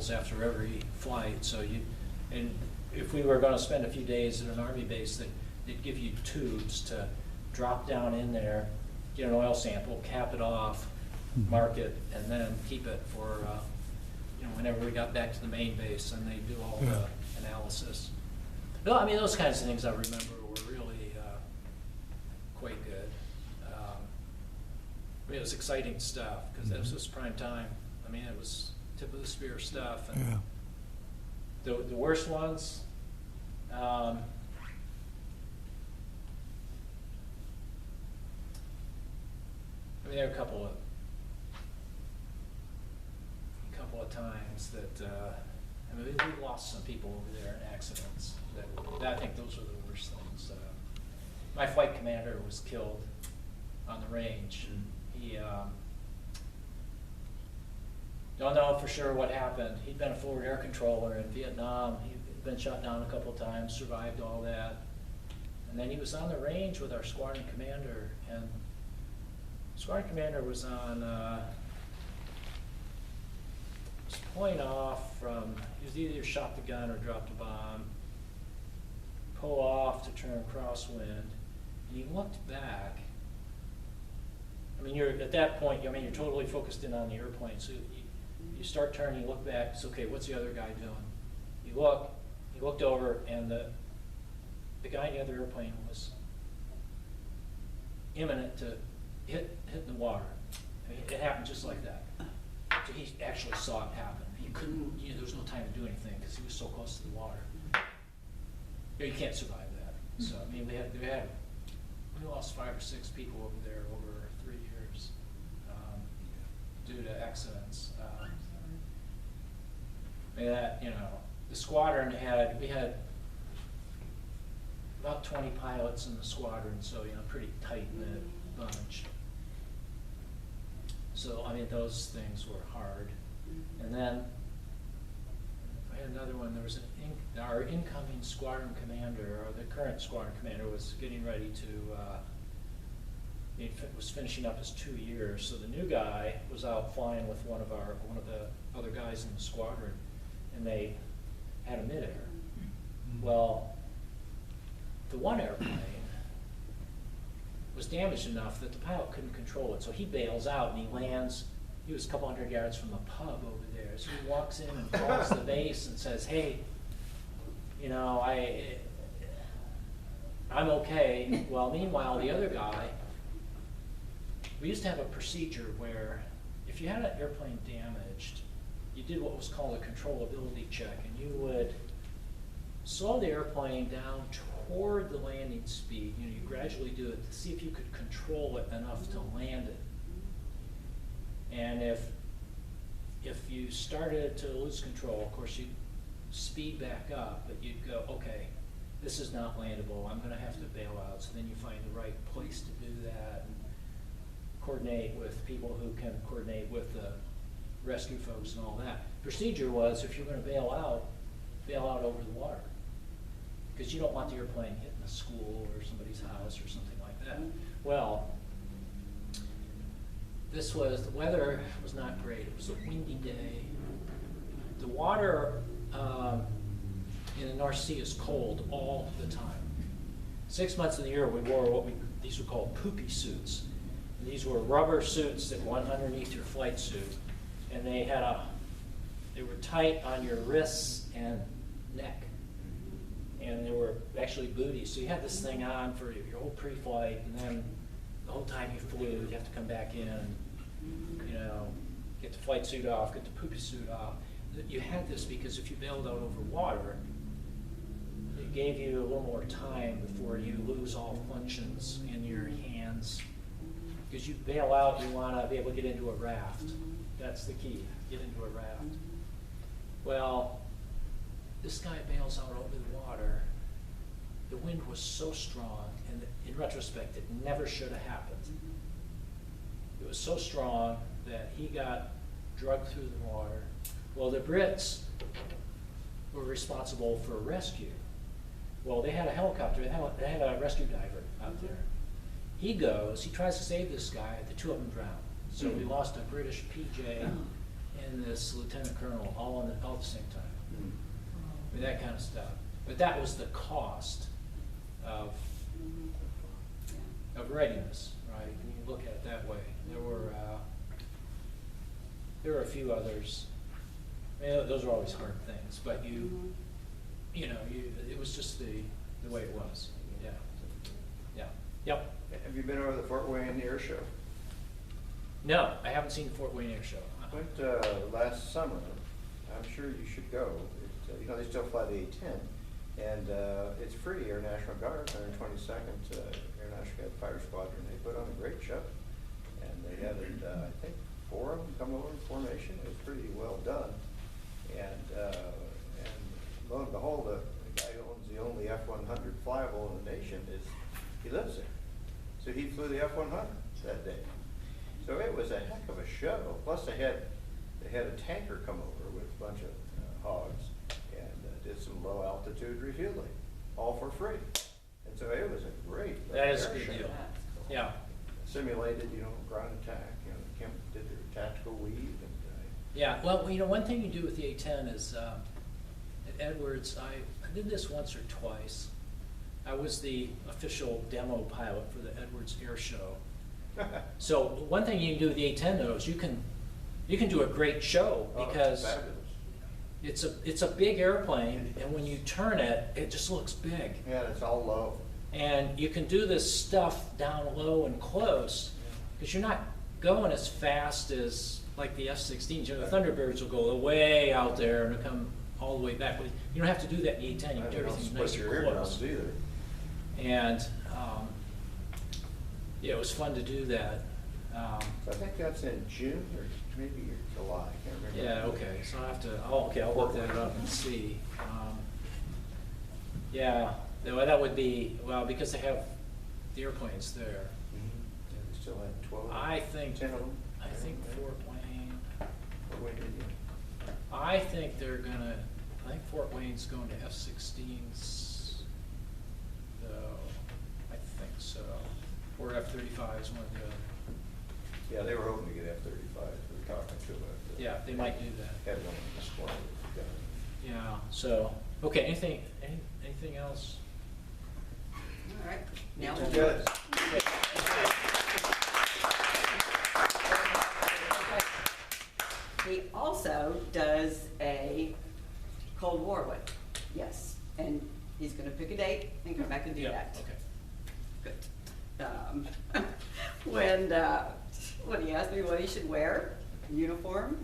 samples after every flight. So and if we were going to spend a few days at an Army base, they'd give you tubes to drop down in there, get an oil sample, cap it off, mark it, and then keep it for whenever we got back to the main base, and they do all the analysis. No, I mean, those kinds of things I remember were really quite good. I mean, it was exciting stuff because this was prime time. I mean, it was tip of the spear stuff. And the worst ones, I mean, there are a couple of times that I mean, we lost some people over there in accidents. I think those were the worst things. My flight commander was killed on the range. He don't know for sure what happened. He'd been a forward air controller in Vietnam. He'd been shot down a couple of times, survived all that. And then he was on the range with our squadron commander, and squadron commander was on was pulling off from, he was either shot the gun or dropped a bomb, pull off to turn crosswind, and he looked back. I mean, you're at that point, I mean, you're totally focused in on the airplane, so you start turning, you look back, it's okay, what's the other guy doing? You look, he looked over, and the guy in the other airplane was imminent to hit the water. I mean, it happened just like that. So he actually saw it happen. He couldn't, there was no time to do anything because he was so close to the water. You can't survive that. So, I mean, we lost 5 or 6 people over there over 3 years due to accidents. The squadron we had about 20 pilots in the squadron, so, pretty tight-knit bunch. So, I mean, those things were hard. And then I had another one. There was our incoming squadron commander, or the current squadron commander, was getting ready to, he was finishing up his 2 years. So the new guy was out flying with one of the other guys in the squadron, and they had a midair. Well, the one airplane was damaged enough that the pilot couldn't control it, so he bails out and he lands. He was a couple hundred yards from the pub over there, so he walks in and calls the base and says, "Hey, I'm okay." Well, meanwhile, the other guy, we used to have a procedure where if you had an airplane damaged, you did what was called a controllability check, and you would slow the airplane down toward the landing speed. You gradually do it to see if you could control it enough to land it. And if you started to lose control, of course, you'd speed back up, but you'd go, okay, this is not landable. I'm going to have to bail out. So then you find the right place to do that and coordinate with people who can coordinate with the rescue folks and all that. Procedure was, if you're going to bail out over the water, because you don't want the airplane hitting a school or somebody's house or something like that. Well, the weather was not great. It was a windy day. The water in the North Sea is cold all the time. 6 months of the year we wore these were called poopy suits. And these were rubber suits that went underneath your flight suit, and they were tight on your wrists and neck. And there were actually booties. So you had this thing on for your whole pre-flight, and then the whole time you flew, you'd have to come back in and, get the flight suit off, get the poopy suit off. You had this because if you bailed out over water, it gave you a little more time before you lose all functions in your hands. Because you bail out, you want to be able to get into a raft. That's the key, get into a raft. Well, this guy bails out over the water. The wind was so strong, and in retrospect, it never should have happened. It was so strong that he got drugged through the water. Well, the Brits were responsible for rescue. Well, they had a helicopter, they had a rescue diver out there. He tries to save this guy, the two of them drown. So we lost a British PJ and this lieutenant colonel all at the same time. I mean, that kind of stuff. But that was the cost of readiness, right? When you look at it that way. There were a few others. I mean, those are always hard things, but it was just the way it was. Yeah. Yeah. Yep. Have you been over the Fort Wayne Air Show? No, I haven't seen the Fort Wayne Air Show. Went last summer. I'm sure you should go. They still fly the A-10, and it's free. Air National Guard, 122nd Air National Guard Fighter Squadron. They put on a great show, and they had, I think, 4 of them come over in formation. It was pretty well done, and lo and behold, the guy who owns the only F-100 flyable in the nation he lives there. So he flew the F-100 that day. So it was a heck of a show. Plus they had a tanker come over with a bunch of hogs and did some low altitude refueling, all for free. And so it was a great. That is a good deal. Yeah. Simulated, ground attack. Kemp did their tactical weave. And, yeah. Well, one thing you do with the A-10 is at Edwards. I did this once or twice. I was the official demo pilot for the Edwards Air Show. So one thing you can do with the A-10 though is you can do a great show because it's a big airplane, and when you turn it, it just looks big. Yeah, it's all low. And you can do this stuff down low and close because you're not going as fast as like the F-16s. The Thunderbirds will go way out there and come all the way back. But you don't have to do that in the A-10. You can do everything nice and close. Either. And yeah, it was fun to do that. So I think that's in June or maybe July. I can't remember. Yeah. Okay. So I have to. I'll look that up and see. Yeah. That would be because they have the airplanes there. Mm-hmm. Yeah, they still had 12. I think 10 of them. I think Fort Wayne. Fort Wayne, Indiana. I think Fort Wayne's going to F-16s. Though I think so. Or F-35s, one of the other. Yeah, they were hoping to get F-35s. We were talking to them about Yeah, they might do that. Had one on display. Yeah. So okay. Anything else? All right. Now We're we'll good. He also does a Cold War one. Yes, and he's going to pick a date and come back and do that. Okay. Good. When he asked me what he should wear, uniform,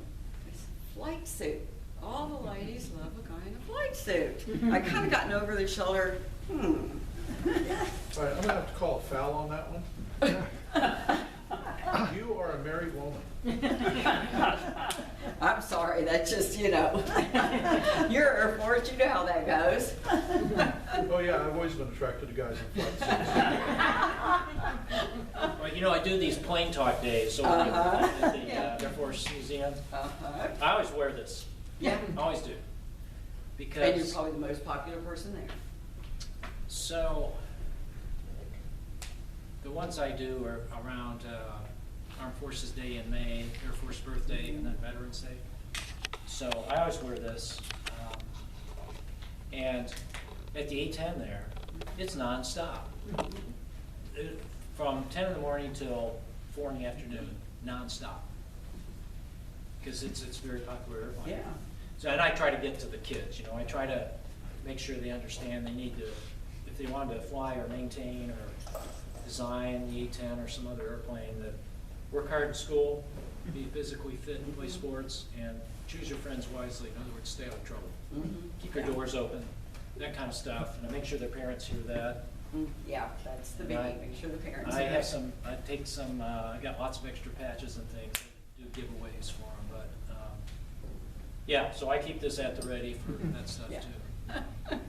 flight suit. All the ladies love a guy in a flight suit. I kind of got an over the shoulder. All right, I'm gonna have to call a foul on that one. You are a married woman. I'm sorry, that's just, you're Air Force, you know how that goes. Oh yeah, I've always been attracted to guys in flight suits. Well, I do these plane talk days over at the Air Force Museum. I always wear this. Yeah. I always do. Because And you're probably the most popular person there. So the ones I do are around Armed Forces Day in May, Air Force Birthday, and then Veterans Day. So I always wear this. And at the A-10 there, it's nonstop. From 10 in the morning till 4 in the afternoon, nonstop. Because it's a very popular airplane. Yeah. So, and I try to get to the kids, I try to make sure they understand they need to, if they wanted to fly or maintain or design the A-10 or some other airplane, that work hard in school, be physically fit and play sports, and choose your friends wisely. In other words, stay out of trouble. Mm-hmm. Keep your doors open, that kind of stuff, and I make sure their parents hear that. Yeah, that's the biggie, make sure the parents I hear have it. I got lots of extra patches and things, do giveaways for them, but yeah, so I keep this at the ready for that stuff Yeah. too.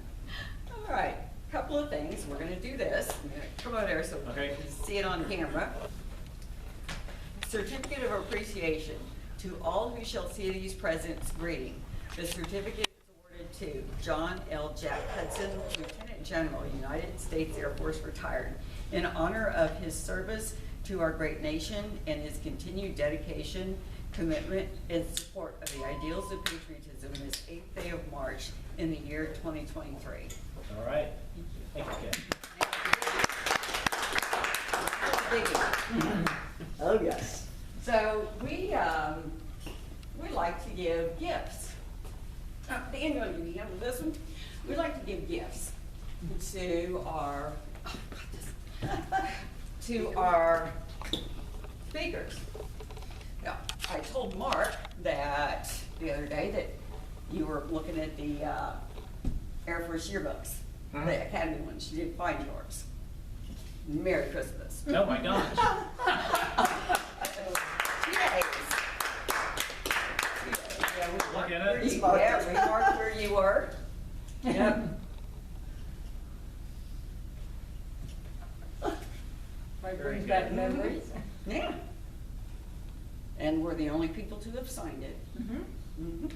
All right, couple of things. We're going to do this. I'm going to come over there so we Okay. can see it on camera. Certificate of Appreciation to all who shall see these presents greeting. The certificate is awarded to John L. Jack Hudson, Lieutenant General, United States Air Force, retired, in honor of his service to our great nation and his continued dedication, commitment, and support of the ideals of patriotism in his 8th March in the year 2023. All right. Thank you, Ken. Oh, yes. So we like to give gifts. Daniel, you handle this one? We like to give gifts to our, speakers. Now, I told Mark that the other day that you were looking at the Air Force yearbooks, the Academy ones. You didn't find yours. Merry Christmas. Oh, my gosh. 2 days. Yeah, we Look at marked it. yeah, we marked where you were. Yep. Very Brings back good. memories. Yeah. And we're the only people to have signed it. Mhm.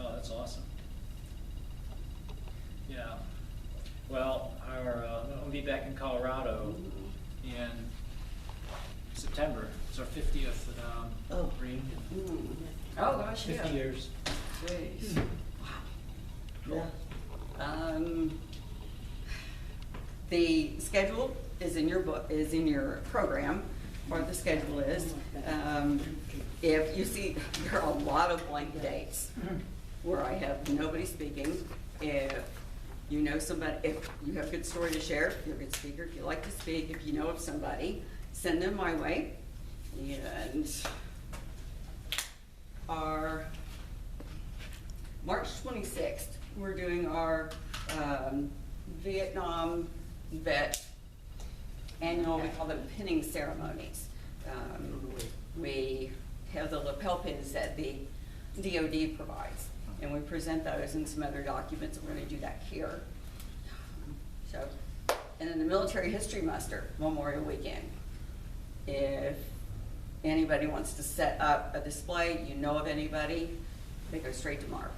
Oh, that's awesome. Yeah. Well, I'll be back in Colorado in September. It's our 50th reunion. Oh, gosh, yeah. 50 years. Jeez. Wow. Cool. The schedule is in your book, is in your program, or the schedule is. If you see, there are a lot of blank dates where I have nobody speaking. If you know somebody, if you have a good story to share, if you're a good speaker, if you like to speak, if you know of somebody, send them my way. And our March 26th, we're doing our Vietnam vet annual, we call them pinning ceremonies. We have the lapel pins that the DOD provides, and we present those and some other documents, and we're gonna do that here. So, and then the Military History Muster, Memorial Weekend. If anybody wants to set up a display, you know of anybody, they go straight to Mark.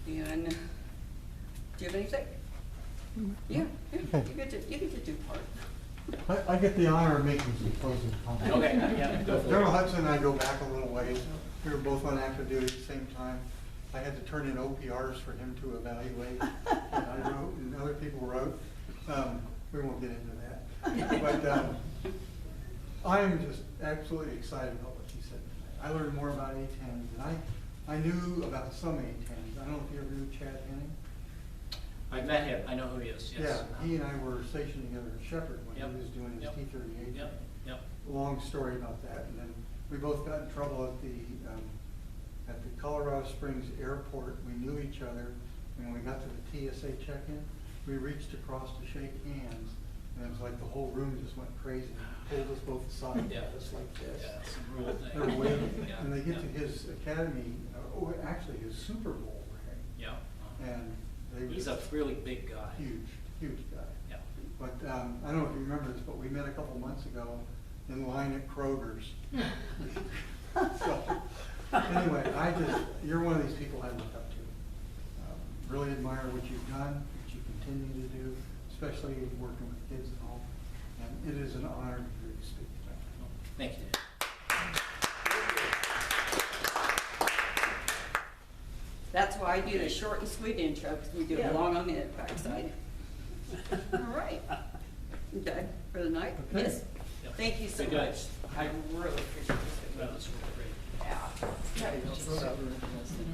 And, do you have anything? Yeah, you get to do part. I get the honor of making some closing comments. Okay, yeah, go for it. General Hudson and I go back a little ways. We were both on active duty at the same time. I had to turn in OPRs for him to evaluate. And I wrote, and other people wrote. We won't get into that. But I am just absolutely excited about what you said tonight. I learned more about A-10s, and I knew about some A-10s. I don't know if you ever knew Chad Henning. I met him. I know who he is, yes. Yeah, he and I were stationed together in Shepherd when Yep. he was doing his Yep. T-38. Yep, yep. Long story about that, and then we both got in trouble at the Colorado Springs airport. We knew each other, and when we got to the TSA check-in, we reached across to shake hands, and it was like the whole room just went crazy. He pulled us both aside, Yeah. just like this. Yeah, some rule thing. They were waiting, Yeah, and they get yeah. to his academy, actually his Super Bowl ring, Yeah. and they were He's a really big guy. huge guy. Yeah. But I don't know if you remember this, but we met a couple months ago in line at Kroger's. So, anyway, you're one of these people I look up to. Really admire what you've done, what you continue to do, especially working with kids and all. And it is an honor to hear you speak tonight. Thank you. That's why I do the short and sweet intro, because we do it long on the backside. All right. You done for the night? Okay. Yes. Yep. Thank you so Good guy. much. I really appreciate Well, it. that's really great. Yeah. That is just so interesting.